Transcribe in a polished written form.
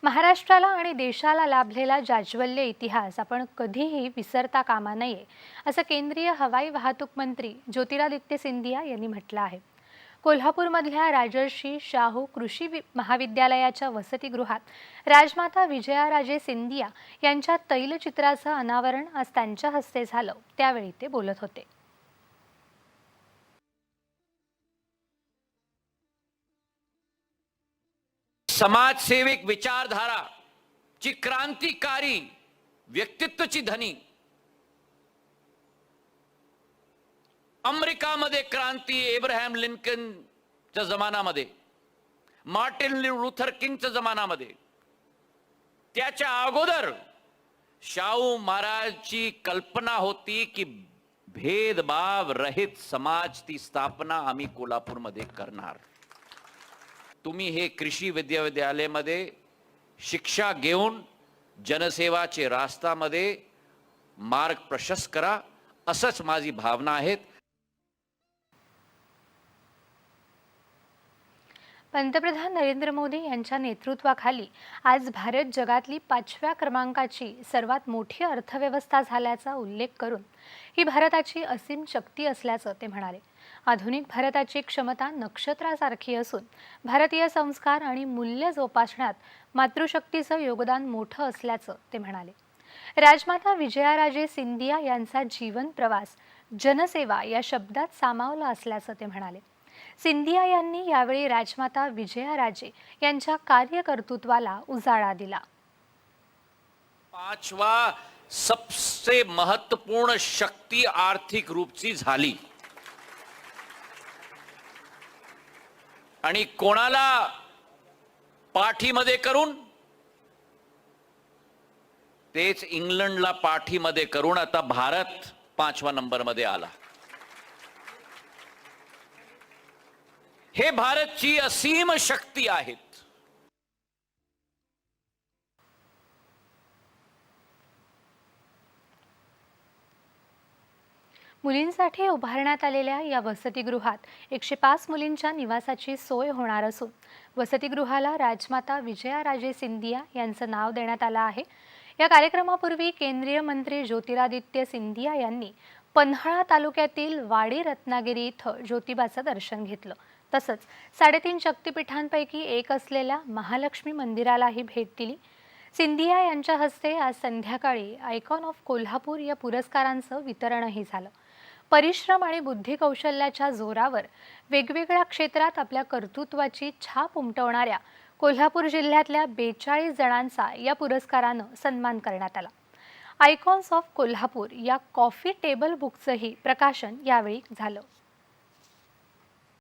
महाराष्ट्राला आणि देशाला लाभलेला जाज्वल्य इतिहास आपण कधीही विसरता कामा नये, असं केंद्रीय हवाई वाहतूक मंत्री ज्योतिरादित्य सिंधिया यांनी म्हटलं आहे. कोल्हापूरमधल्या राजर्षी शाहू महाविद्यालयाच्या वसतिगृहात राजमाता विजयाराजे सिंधिया यांच्या तैलचित्राचं अनावरण आज त्यांच्या हस्ते झालं. त्यावेळी ते बोलत होते. समाजसेविक विचारधारा ची क्रांतिकारी व्यक्तित्वाची धनी, अमेरिकामध्ये क्रांती एब्राहम लिंकनच्या जमानामध्ये, मार्टिन लुथर किंगच्या जमानामध्ये, त्याच्या अगोदर शाहू महाराजची कल्पना होती की भेदभाव रहित समाज ती स्थापना आम्ही कोल्हापूरमध्ये करणार. तुम्ही हे कृषी विद्यालयामध्ये शिक्षा घेऊन जनसेवाचे रास्तामध्ये मार्ग प्रशस्त करा, असंच माझी भावना आहे. पंतप्रधान नरेंद्र मोदी यांच्या नेतृत्वाखाली आज भारत जगातली 5व्या क्रमांकाची सर्वात मोठी अर्थव्यवस्था झाल्याचा उल्लेख करून ही भारताची असीम शक्ती असल्याचं ते म्हणाले. आधुनिक भारताची क्षमता नक्षत्रासारखी असून भारतीय संस्कार आणि मूल्य जोपासण्यात मातृशक्तीचं योगदान मोठं असल्याचं ते म्हणाले. राजमाता विजयाराजे सिंधिया यांचा जीवन प्रवास जनसेवा या शब्दात सामावला असल्याचं ते म्हणाले. सिंधिया यांनी यावेळी राजमाता विजयाराजे यांच्या कार्यकर्तृत्वाला उजाळा दिला. 5वा सबसे महत्वपूर्ण शक्ती आर्थिक रूपची झाली आणि कोणाला पाठीमध्ये करून, तेच इंग्लंडला पाठीमध्ये करून आता भारत 5व्या नंबरमध्ये आला. हे भारतची असीम शक्ती आहेत. मुलींसाठी उभारण्यात आलेल्या या वसतिगृहात 105 मुलींच्या निवासाची सोय होणार असून वसतिगृहाला राजमाता विजयाराजे सिंधिया यांचं नाव देण्यात आलं आहे. या कार्यक्रमापूर्वी केंद्रीय मंत्री ज्योतिरादित्य सिंधिया यांनी पन्हाळा तालुक्यातील वाडी रत्नागिरी इथं ज्योतिबाचं दर्शन घेतलं. तसंच 3.5 शक्तिपीठांपैकी एक असलेल्या महालक्ष्मी मंदिरालाही भेट दिली. सिंधिया यांच्या हस्ते आज संध्याकाळी आयकॉन ऑफ कोल्हापूर या पुरस्कारांचं वितरणही झालं. परिश्रम आणि बुद्धिकौशल्याच्या जोरावर वेगवेगळ्या क्षेत्रात आपल्या कर्तृत्वाची छाप उमटवणाऱ्या कोल्हापूर जिल्ह्यातल्या 42 जणांचा या पुरस्कारानं सन्मान करण्यात आला. आयकॉन्स ऑफ कोल्हापूर या कॉफी टेबल बुकचंही प्रकाशन यावेळी झालं.